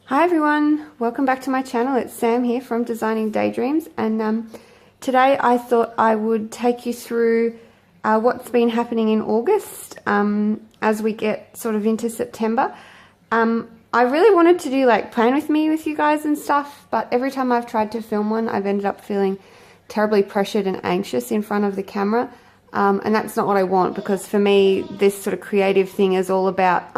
Hi everyone, welcome back to my channel. It's Sam here from Designing Daydreams, and today I thought I would take you through what's been happening in August as we get sort of into September. I really wanted to do like plan with me with you guys and stuff, but every time I've tried to film one I've ended up feeling terribly pressured and anxious in front of the camera, and that's not what I want, because for me this sort of creative thing is all about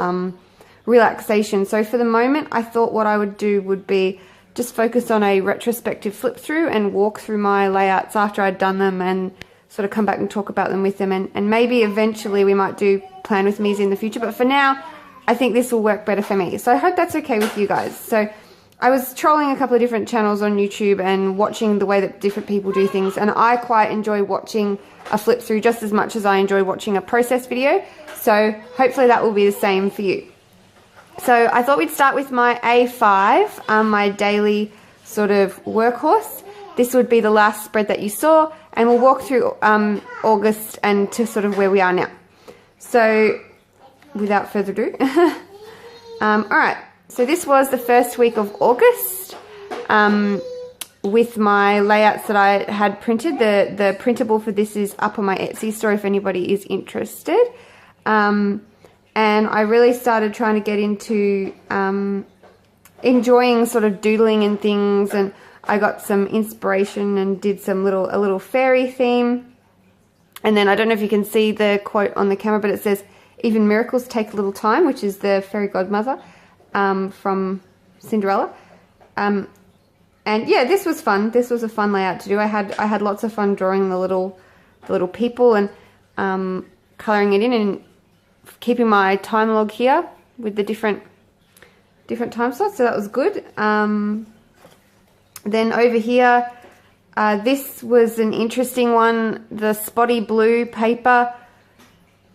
relaxation. So for the moment I thought what I would do would be just focus on a retrospective flip through and walk through my layouts after I'd done them and sort of come back and talk about them with them, and maybe eventually we might do plan with me's in the future, but for now I think this will work better for me. So I hope that's okay with you guys. So I was trolling a couple of different channels on YouTube and watching the way that different people do things, and I quite enjoy watching a flip through just as much as I enjoy watching a process video, so hopefully that will be the same for you. So I thought we'd start with my A5, my daily sort of workhorse. This would be the last spread that you saw, and we'll walk through August and to sort of where we are now. So without further ado, alright, so this was the first week of August with my layouts that I had printed. The printable for this is up on my Etsy store if anybody is interested. And I really started trying to get into enjoying sort of doodling and things, and I got some inspiration and did a little fairy theme. And then I don't know if you can see the quote on the camera, but it says, "Even miracles take a little time," which is the fairy godmother from Cinderella. And yeah, this was fun. This was a fun layout to do. I had lots of fun drawing the little people and colouring it in and keeping my time log here with the different time slots, so that was good. Then over here, this was an interesting one. The spotty blue paper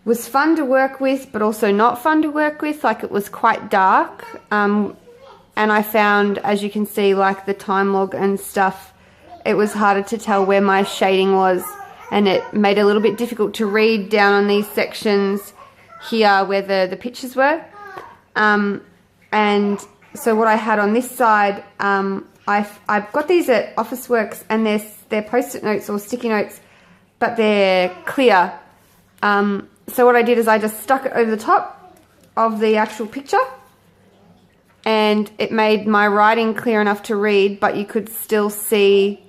was fun to work with, but also not fun to work with. Like, it was quite dark, and I found, as you can see, like the time log and stuff, it was harder to tell where my shading was, and it made it a little bit difficult to read down on these sections here where the pictures were. And so what I had on this side, I've got these at Officeworks, and they're post-it notes or sticky notes, but they're clear. So what I did is I just stuck it over the top of the actual picture, and it made my writing clear enough to read, but you could still see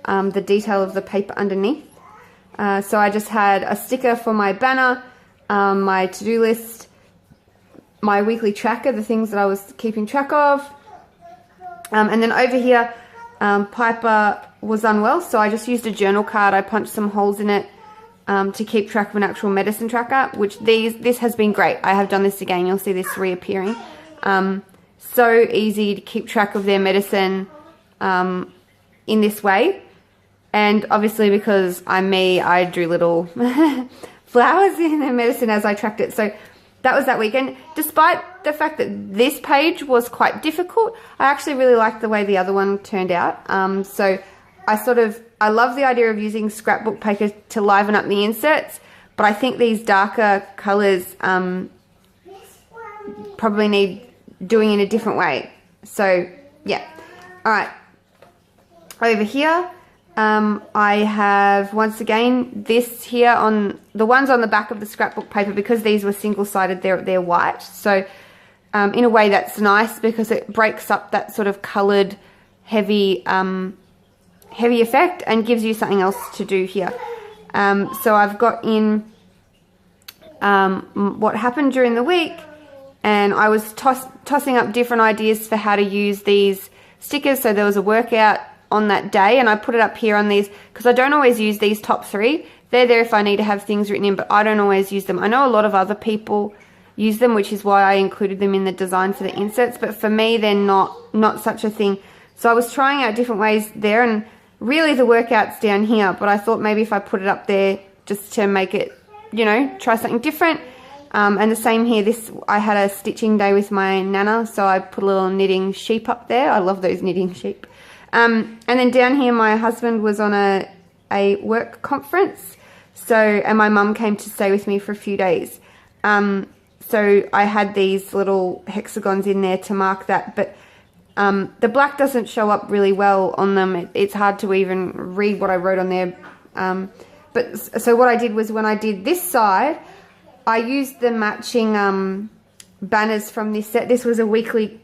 the detail of the paper underneath. So I just had a sticker for my banner, my to-do list, my weekly tracker, the things that I was keeping track of. And then over here, Piper was unwell, so I just used a journal card. I punched some holes in it to keep track of an actual medicine tracker, which this has been great. I have done this again. You'll see this reappearing. So easy to keep track of their medicine in this way. And obviously, because I'm me, I drew little flowers in their medicine as I tracked it. So that was that week. And despite the fact that this page was quite difficult, I actually really liked the way the other one turned out. So I love the idea of using scrapbook paper to liven up the inserts, but I think these darker colours probably need doing in a different way. So yeah. Alright. Over here, I have, once again, this here on the ones on the back of the scrapbook paper, because these were single-sided, they're white. So in a way that's nice, because it breaks up that sort of coloured, heavy effect and gives you something else to do here. So I've got in what happened during the week, and I was tossing up different ideas for how to use these stickers. So there was a workout on that day, and I put it up here on these because I don't always use these top three. They're there if I need to have things written in, but I don't always use them. I know a lot of other people use them, which is why I included them in the design for the inserts, but for me they're not such a thing. So I was trying out different ways there, and really the workout's down here, but I thought maybe if I put it up there just to make it, you know, try something different. And the same here, I had a stitching day with my nana, so I put a little knitting sheep up there. I love those knitting sheep. And then down here, my husband was on a work conference, and my mum came to stay with me for a few days. So I had these little hexagons in there to mark that, but The black doesn't show up really well on them. It's hard to even read what I wrote on there. So what I did was, when I did this side, I used the matching banners from this set. This was a weekly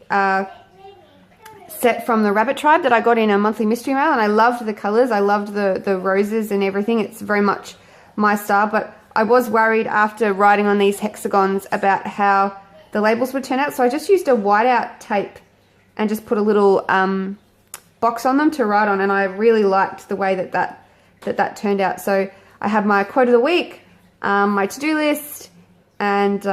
set from the Rabbit Tribe that I got in a monthly mystery mail, and I loved the colors. I loved the roses and everything. It's very much my style, but I was worried after writing on these hexagons about how the labels would turn out, so I just used a whiteout tape and just put a little box on them to write on, and I really liked the way that turned out. So I have my quote of the week, my to-do list, and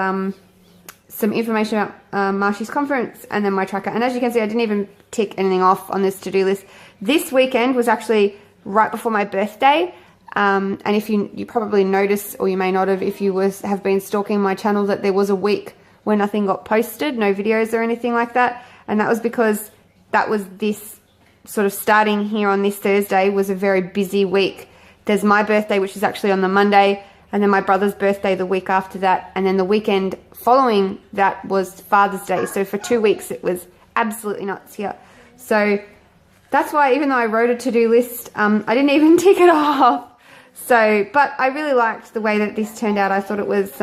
some information about Marshy's conference, and then my tracker. And as you can see, I didn't even tick anything off on this to-do list. This weekend was actually right before my birthday, and if you probably noticed, or you may not have if you have been stalking my channel, that there was a week where nothing got posted, no videos or anything like that, and that was because that was this sort of starting here on this Thursday was a very busy week. There's my birthday, which is actually on the Monday, and then my brother's birthday the week after that, and then the weekend following that was Father's Day. So for 2 weeks it was absolutely nuts here. So that's why, even though I wrote a to-do list, I didn't even tick it off. So, but I really liked the way that this turned out. I thought it was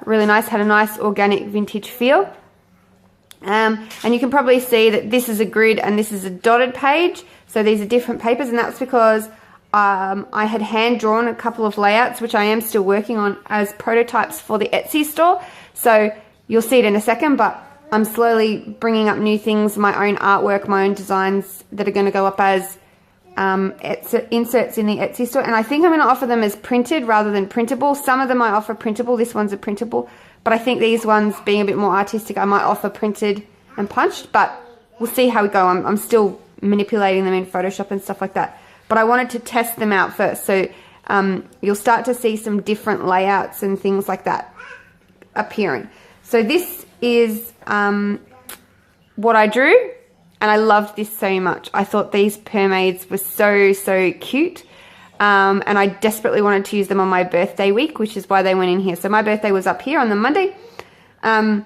really nice, had a nice organic vintage feel. And you can probably see that this is a grid and this is a dotted page. So these are different papers, and that's because I had hand drawn a couple of layouts, which I am still working on as prototypes for the Etsy store. So you'll see it in a second, but I'm slowly bringing up new things, my own artwork, my own designs that are going to go up as inserts in the Etsy store. And I think I'm going to offer them as printed rather than printable. Some of them I offer printable. This one's a printable. But I think these ones, being a bit more artistic, I might offer printed and punched. But we'll see how we go. I'm still manipulating them in Photoshop and stuff like that. But I wanted to test them out first. So you'll start to see some different layouts and things like that appearing. So this is what I drew. And I loved this so much. I thought these mermaids were so cute. And I desperately wanted to use them on my birthday week, which is why they went in here. So my birthday was up here on the Monday. And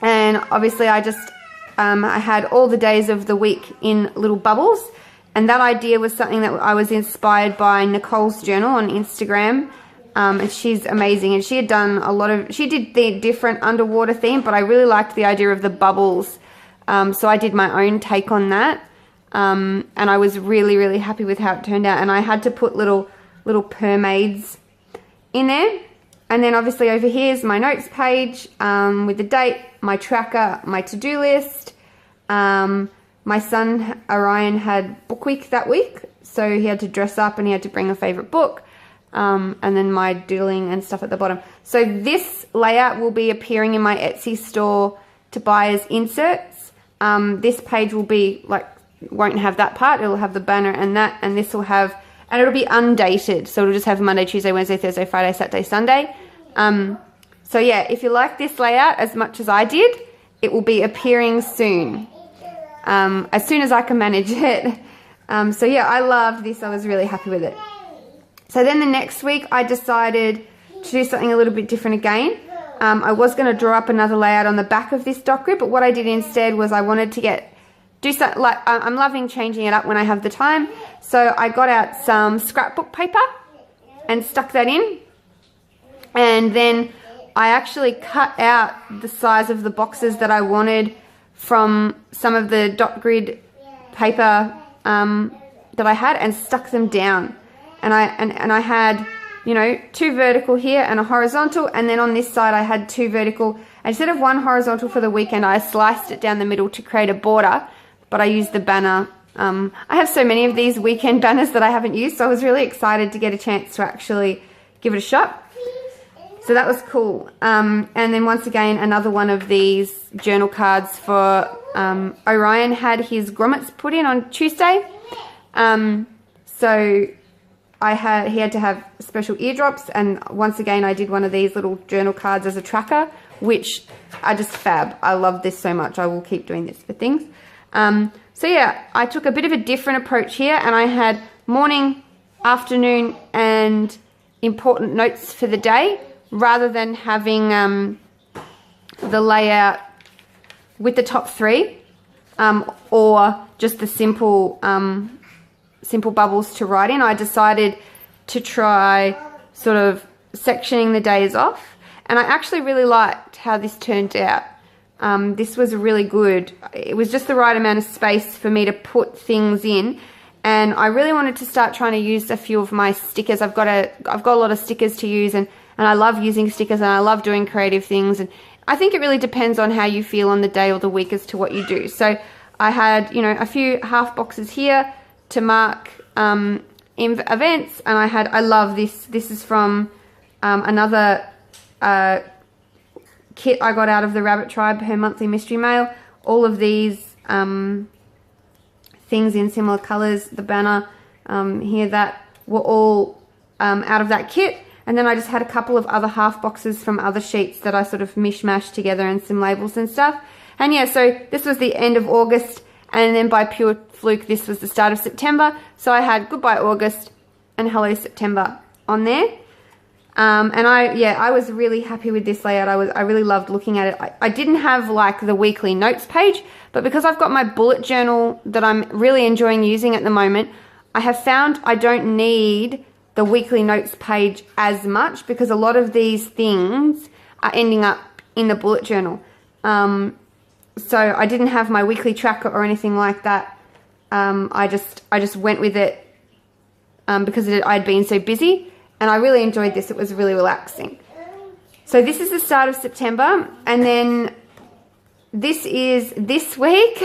obviously I just, I had all the days of the week in little bubbles. And that idea was something that I was inspired by Nicole's journal on Instagram. And she's amazing. And she had done a lot of, she did the different underwater theme, but I really liked the idea of the bubbles. So I did my own take on that. And I was really happy with how it turned out. And I had to put little mermaids in there. And then obviously over here is my notes page with the date, my tracker, my to-do list. My son Orion had book week that week, so he had to dress up and he had to bring a favorite book. And then my doodling and stuff at the bottom. So this layout will be appearing in my Etsy store to buy as inserts. This page will be like, won't have that part. It'll have the banner and that, and this will have, and it'll be undated. So it'll just have Monday, Tuesday, Wednesday, Thursday, Friday, Saturday, Sunday. So yeah, if you like this layout as much as I did, it will be appearing soon. As soon as I can manage it. So yeah, I loved this. I was really happy with it. So then the next week I decided to do something a little bit different again. I was going to draw up another layout on the back of this dot grid, but what I did instead was I wanted to do something like, I'm loving changing it up when I have the time. So I got out some scrapbook paper and stuck that in. And then I actually cut out the size of the boxes that I wanted from some of the dot grid paper that I had and stuck them down. And I had, you know, 2 vertical here and a horizontal, and then on this side I had 2 vertical. And instead of 1 horizontal for the weekend, I sliced it down the middle to create a border, but I used the banner. I have so many of these weekend banners that I haven't used, so I was really excited to get a chance to actually give it a shot. So that was cool. And then once again, another one of these journal cards for Orion had his grommets put in on Tuesday. So he had to have special eardrops, and once again I did one of these little journal cards as a tracker, which are just fab. I love this so much. I will keep doing this for things. So yeah, I took a bit of a different approach here, and I had morning, afternoon, and important notes for the day, rather than having the layout with the top 3. or just the simple simple bubbles to write in. I decided to try sort of sectioning the days off, and I actually really liked how this turned out. This was really good. It was just the right amount of space for me to put things in, and I really wanted to start trying to use a few of my stickers. I've got a lot of stickers to use, and I love using stickers, and I love doing creative things, and I think it really depends on how you feel on the day or the week as to what you do. So I had, you know, a few half boxes here to mark events, and I love this. This is from another kit I got out of the Rabbit Tribe, her monthly mystery mail. All of these things in similar colors, the banner here, that were all out of that kit. And then I just had a couple of other half boxes from other sheets that I sort of mishmashed together, and some labels and stuff. And yeah, so this was the end of August, and then by pure fluke, this was the start of September. So I had Goodbye August and Hello September on there. And I was really happy with this layout. I really loved looking at it. I didn't have like the weekly notes page, but because I've got my bullet journal that I'm really enjoying using at the moment, I have found I don't need the weekly notes page as much, because a lot of these things are ending up in the bullet journal. So I didn't have my weekly tracker or anything like that. I just went with it because I'd been so busy, and I really enjoyed this. It was really relaxing. So this is the start of September, and then this is this week.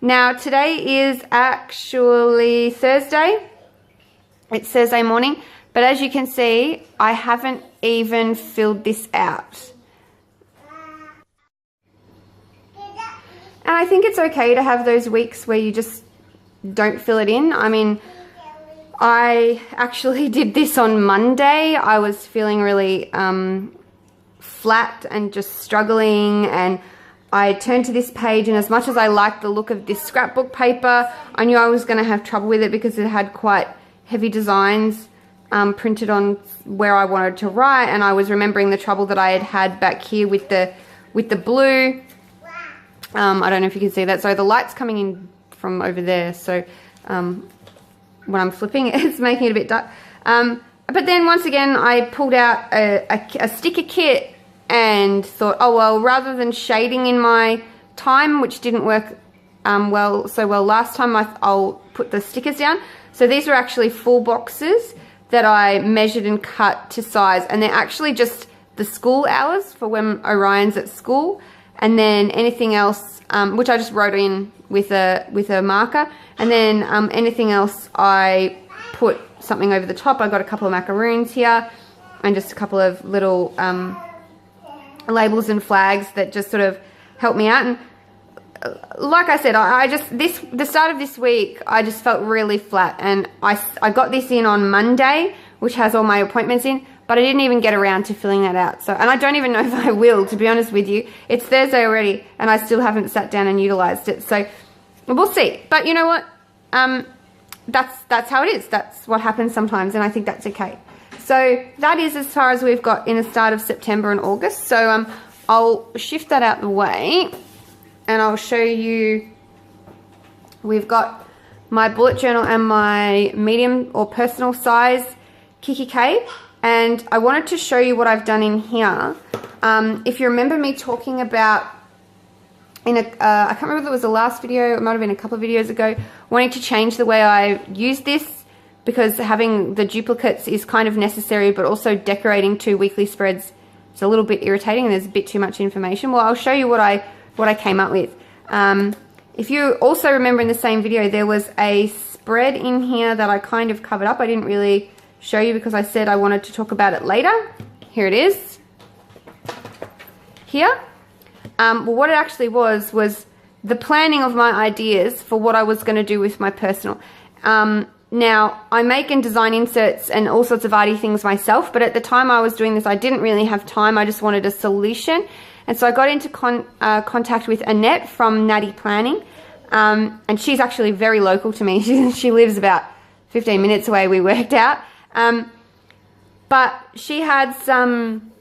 Now today is actually Thursday. It's Thursday morning, but as you can see, I haven't even filled this out. And I think it's okay to have those weeks where you just don't fill it in. I mean, I actually did this on Monday. I was feeling really flat and just struggling, and I turned to this page, and as much as I liked the look of this scrapbook paper, I knew I was going to have trouble with it because it had quite heavy designs printed on where I wanted to write, and I was remembering the trouble that I had back here with the blue. I don't know if you can see that. So the light's coming in from over there, so when I'm flipping it's making it a bit dark. But then once again I pulled out a sticker kit and thought, oh well, rather than shading in my time, which didn't work so well last time, I'll put the stickers down. So these are actually full boxes that I measured and cut to size, and they're actually just the school hours for when Orion's at school, and then anything else, which I just wrote in with a marker, and then anything else I put something over the top. I got a couple of macaroons here, and just a couple of little labels and flags that just sort of help me out. And like I said, the start of this week, I just felt really flat, and I got this in on Monday, which has all my appointments in, but I didn't even get around to filling that out. So, and I don't even know if I will, to be honest with you. It's Thursday already, and I still haven't sat down and utilized it. So we'll see. But you know what? That's how it is. That's what happens sometimes, and I think that's okay. So that is as far as we've got in the start of September and August. So I'll shift that out the way, and I'll show you. We've got my bullet journal and my medium or personal size Kiki K, and I wanted to show you what I've done in here. If you remember me talking about I can't remember if it was the last video, it might have been a couple of videos ago, wanting to change the way I use this, because having the duplicates is kind of necessary, but also decorating 2 weekly spreads is a little bit irritating, and there's a bit too much information. Well, I'll show you what I came up with. If you also remember in the same video, there was a spread in here that I kind of covered up. I didn't really show you because I said I wanted to talk about it later. Here it is. Here. Well, what it actually was the planning of my ideas for what I was going to do with my personal. Now, I make and design inserts and all sorts of arty things myself, but at the time I was doing this, I didn't really have time. I just wanted a solution. And so I got into contact with Annette from Nati Planning, and she's actually very local to me. She lives about 15 minutes away, we worked out. But she had some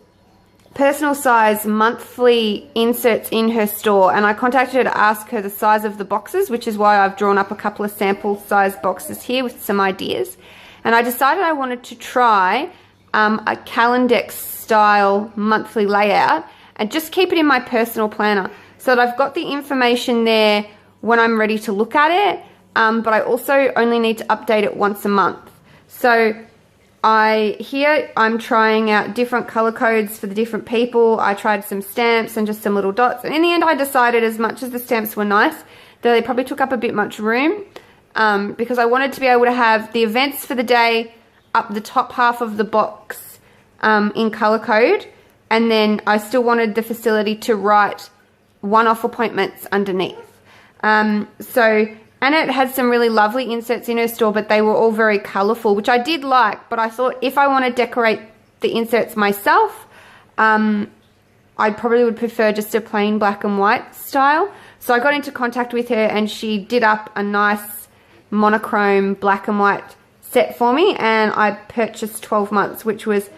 personal size monthly inserts in her store, and I contacted her to ask her the size of the boxes, which is why I've drawn up a couple of sample size boxes here with some ideas. And I decided I wanted to try a Calendex style monthly layout and just keep it in my personal planner so that I've got the information there when I'm ready to look at it, but I also only need to update it once a month. So I'm trying out different color codes for the different people. I tried some stamps and just some little dots, and in the end I decided, as much as the stamps were nice, that they probably took up a bit much room, because I wanted to be able to have the events for the day up the top half of the box in color code, and then I still wanted the facility to write one-off appointments underneath. So Annette had some really lovely inserts in her store, but they were all very colorful, which I did like, but I thought if I want to decorate the inserts myself, I probably would prefer just a plain black and white style. So I got into contact with her, and she did up a nice monochrome black and white set for me, and I purchased 12 months, which was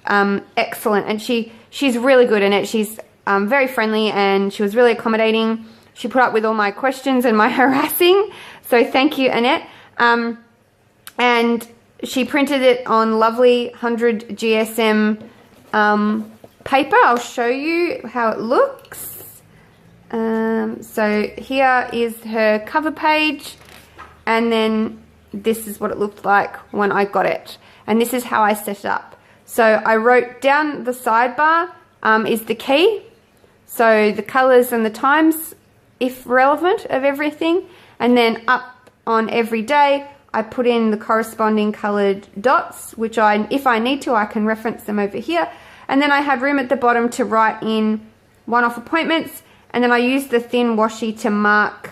excellent. And she's really good in it. She's very friendly, and she was really accommodating. She put up with all my questions and my harassing, so thank you, Annette. And she printed it on lovely 100 GSM paper. I'll show you how it looks. So here is her cover page, and then this is what it looked like when I got it, and this is how I set it up. So I wrote down the sidebar is the key, so the colors and the times, if relevant, of everything, and then up on every day I put in the corresponding colored dots, which if I need to, I can reference them over here. And then I had room at the bottom to write in one-off appointments, and then I used the thin washi to mark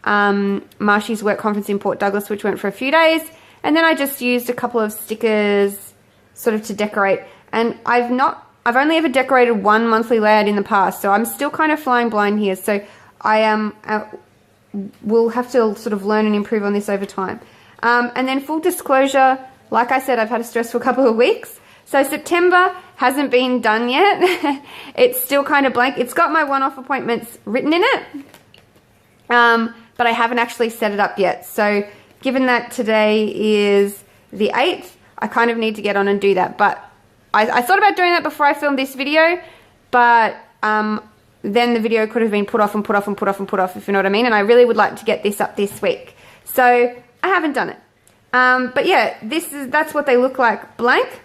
Marshy's work conference in Port Douglas, which went for a few days, and then I just used a couple of stickers sort of to decorate. And I've only ever decorated one monthly layout in the past, so I'm still kind of flying blind here. So I will have to sort of learn and improve on this over time. And then full disclosure, like I said, I've had a stressful couple of weeks. So September hasn't been done yet. It's still kind of blank. It's got my one-off appointments written in it, but I haven't actually set it up yet. So given that today is the 8th, I kind of need to get on and do that. But I thought about doing that before I filmed this video, but then the video could have been put off and put off and put off and put off, if you know what I mean. And I really would like to get this up this week. So I haven't done it. But yeah, that's what they look like blank.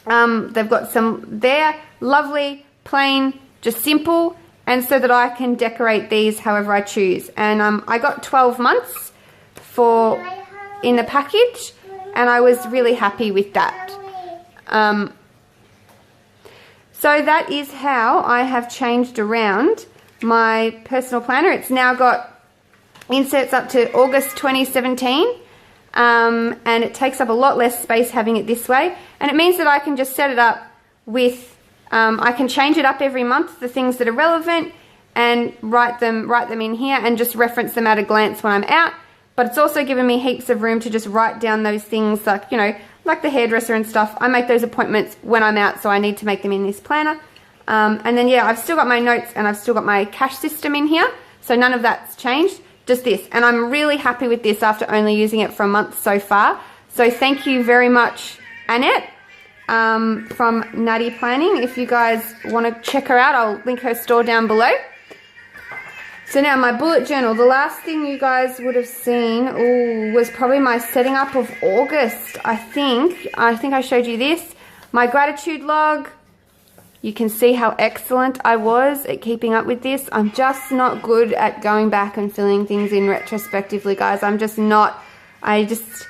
They've got some there, lovely, plain, just simple, and so that I can decorate these however I choose. And I got 12 months in the package, and I was really happy with that. So that is how I have changed around my personal planner. It's now got inserts up to August 2017, and it takes up a lot less space having it this way. And it means that I can just set it up with, I can change it up every month, the things that are relevant, and write them in here and just reference them at a glance when I'm out. But it's also given me heaps of room to just write down those things, like, you know, like the hairdresser and stuff. I make those appointments when I'm out, so I need to make them in this planner. And then, yeah, I've still got my notes and I've still got my cash system in here, so none of that's changed, just this. And I'm really happy with this after only using it for a month so far. So thank you very much, Annette, from Nati Planning. If you guys want to check her out, I'll link her store down below. So now my bullet journal, the last thing you guys would have seen was probably my setting up of August, I think. I think I showed you this. My gratitude log. You can see how excellent I was at keeping up with this. I'm just not good at going back and filling things in retrospectively, guys. I'm just not. I'm just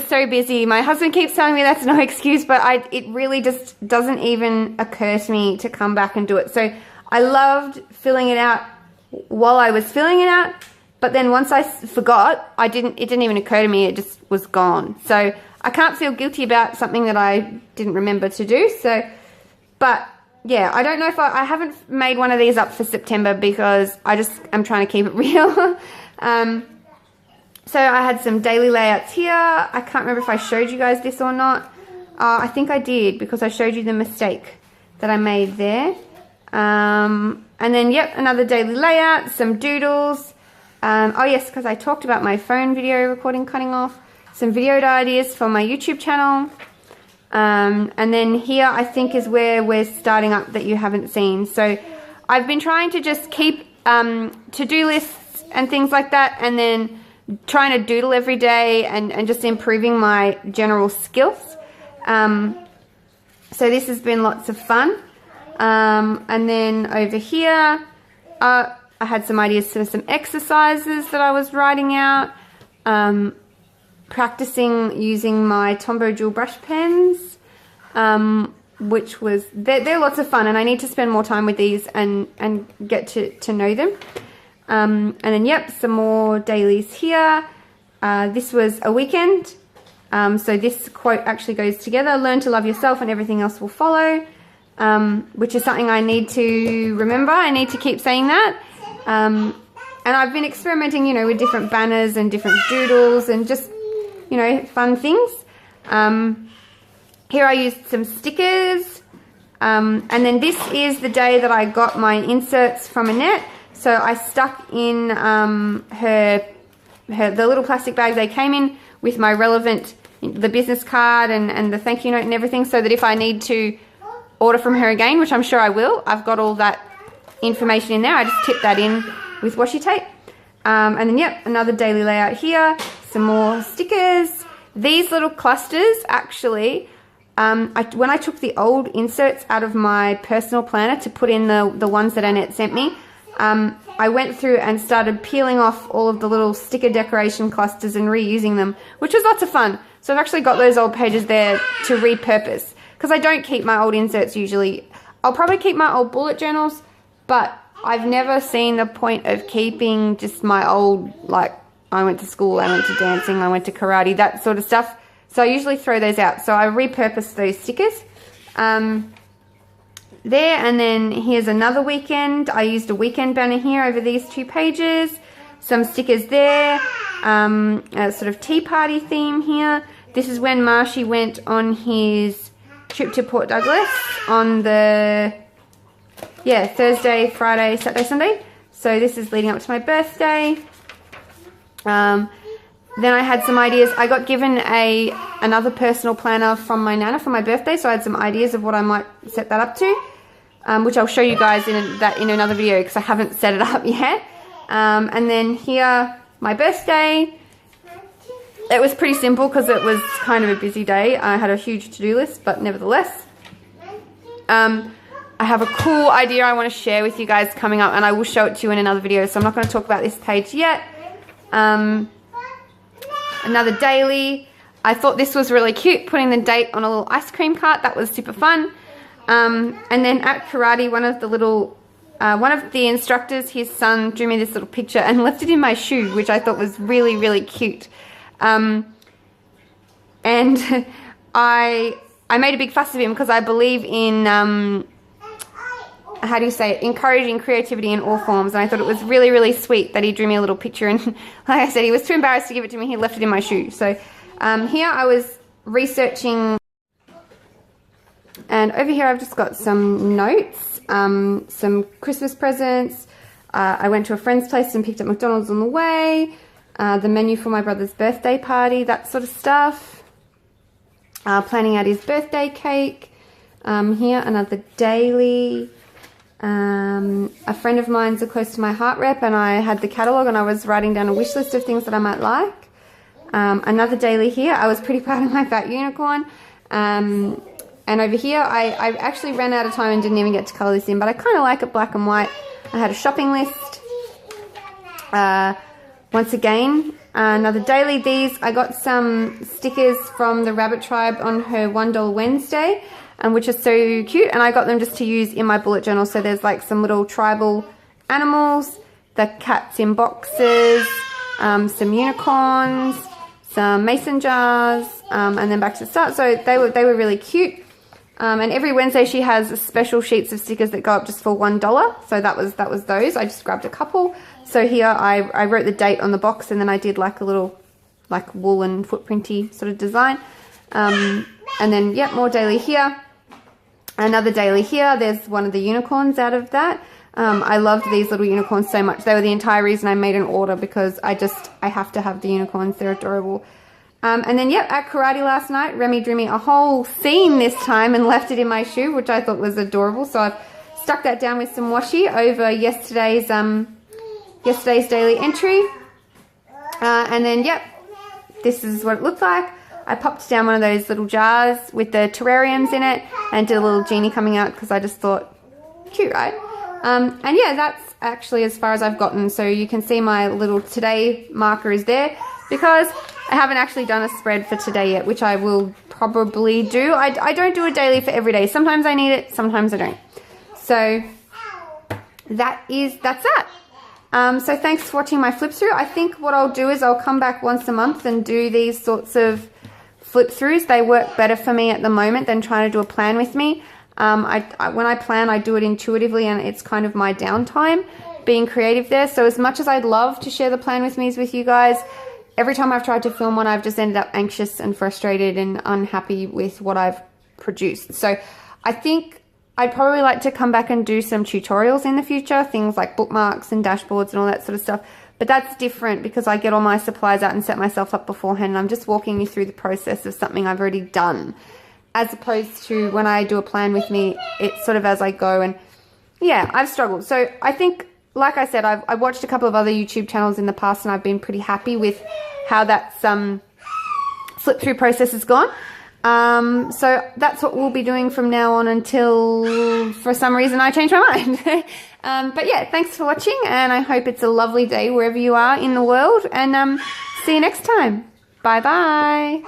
so busy. My husband keeps telling me that's no excuse, but it really just doesn't even occur to me to come back and do it. So I loved filling it out while I was filling it out, but then once I forgot, it didn't even occur to me. It just was gone. So I can't feel guilty about something that I didn't remember to do. So, but yeah, I don't know if I haven't made one of these up for September because I'm trying to keep it real. So I had some daily layouts here. I can't remember if I showed you guys this or not. I think I did, because I showed you the mistake that I made there. And then, yep, another daily layout, some doodles. Oh yes, because I talked about my phone video recording cutting off. Some video ideas for my YouTube channel. And then here I think is where we're starting up that you haven't seen. So I've been trying to just keep to-do lists and things like that, and then trying to doodle every day and just improving my general skills. So this has been lots of fun. And then over here, I had some ideas for some exercises that I was writing out. Practicing using my Tombow dual brush pens, which was, they're lots of fun, and I need to spend more time with these and get to know them. And then, yep, some more dailies here. This was a weekend. So this quote actually goes together: learn to love yourself and everything else will follow, which is something I need to remember. I need to keep saying that. And I've been experimenting, you know, with different banners and different doodles and just, you know, fun things. Here I used some stickers. And then this is the day that I got my inserts from Annette. So I stuck in the little plastic bag they came in with my relevant, the business card and the thank you note and everything, so that if I need to order from her again, which I'm sure I will, I've got all that information in there. I just tip that in with washi tape. And then, yep, another daily layout here. Some more stickers. These little clusters, actually, when I took the old inserts out of my personal planner to put in the ones that Annette sent me, I went through and started peeling off all of the little sticker decoration clusters and reusing them, which was lots of fun. So I've actually got those old pages there to repurpose, because I don't keep my old inserts usually. I'll probably keep my old bullet journals, but I've never seen the point of keeping just my old, like, I went to school, I went to dancing, I went to karate, that sort of stuff. So I usually throw those out. So I repurpose those stickers. There, and then here's another weekend. I used a weekend banner here over these two pages. Some stickers there. A sort of tea party theme here. This is when Marshy went on his trip to Port Douglas on the, yeah, Thursday, Friday, Saturday, Sunday. So this is leading up to my birthday. Then I had some ideas. I got given another personal planner from my Nana for my birthday, so I had some ideas of what I might set that up to, which I'll show you guys in another video, because I haven't set it up yet. And then here, my birthday. It was pretty simple because it was kind of a busy day. I had a huge to-do list, but nevertheless. I have a cool idea I want to share with you guys coming up, and I will show it to you in another video, so I'm not going to talk about this page yet. Another daily. I thought this was really cute, putting the date on a little ice cream cart. That was super fun. And then at karate, one of the instructors, his son, drew me this little picture and left it in my shoe, which I thought was really, really cute. And I made a big fuss of him because I believe in, how do you say it, encouraging creativity in all forms, and I thought it was really, really sweet that he drew me a little picture, and like I said, he was too embarrassed to give it to me. He left it in my shoe. So here I was researching, and over here I've just got some notes, some Christmas presents. I went to a friend's place and picked up McDonald's on the way, the menu for my brother's birthday party, that sort of stuff, planning out his birthday cake. Here another daily. A friend of mine's a close to my heart rep, and I had the catalogue and I was writing down a wish list of things that I might like. Another daily here. I was pretty proud of my fat unicorn. And over here I actually ran out of time and didn't even get to colour this in, but I kind of like it black and white. I had a shopping list. Once again, another daily. These, I got some stickers from the Rabbit Tribe on her $1 Wednesday, which is so cute, and I got them just to use in my bullet journal. So there's like some little tribal animals, the cats in boxes, some unicorns, some mason jars, and then back to the start. So they were really cute. And every Wednesday she has special sheets of stickers that go up just for $1. So that was those. I just grabbed a couple. So here I wrote the date on the box, and then I did like a little like woolen footprinty sort of design. And then, yep, more daily here. another daily here. There's one of the unicorns out of that. I loved these little unicorns so much. They were the entire reason I made an order, because I have to have the unicorns. They're adorable. And then, yep, at karate last night, Remy drew me a whole scene this time and left it in my shoe, which I thought was adorable. So I've stuck that down with some washi over yesterday's daily entry. And then, yep, this is what it looked like. I popped down one of those little jars with the terrariums in it and did a little genie coming out, because I just thought, cute, right? And yeah, that's actually as far as I've gotten. So you can see my little today marker is there, because I haven't actually done a spread for today yet, which I will probably do. I don't do a daily for every day. Sometimes I need it, sometimes I don't. So that's that. So thanks for watching my flip through. I think what I'll do is I'll come back once a month and do these sorts of flip throughs. They work better for me at the moment than trying to do a plan with me. When I plan, I do it intuitively, and it's kind of my downtime being creative there. So as much as I'd love to share the plan with me's with you guys, every time I've tried to film one, I've just ended up anxious and frustrated and unhappy with what I've produced. So I think I'd probably like to come back and do some tutorials in the future, things like bookmarks and dashboards and all that sort of stuff. But that's different, because I get all my supplies out and set myself up beforehand, and I'm just walking you through the process of something I've already done, as opposed to when I do a plan with me, it's sort of as I go. And yeah, I've struggled. So I think, like I said, I've watched a couple of other YouTube channels in the past, and I've been pretty happy with how that flip through process has gone. So that's what we'll be doing from now on until for some reason I change my mind. But yeah, thanks for watching, and I hope it's a lovely day wherever you are in the world, and see you next time. Bye bye.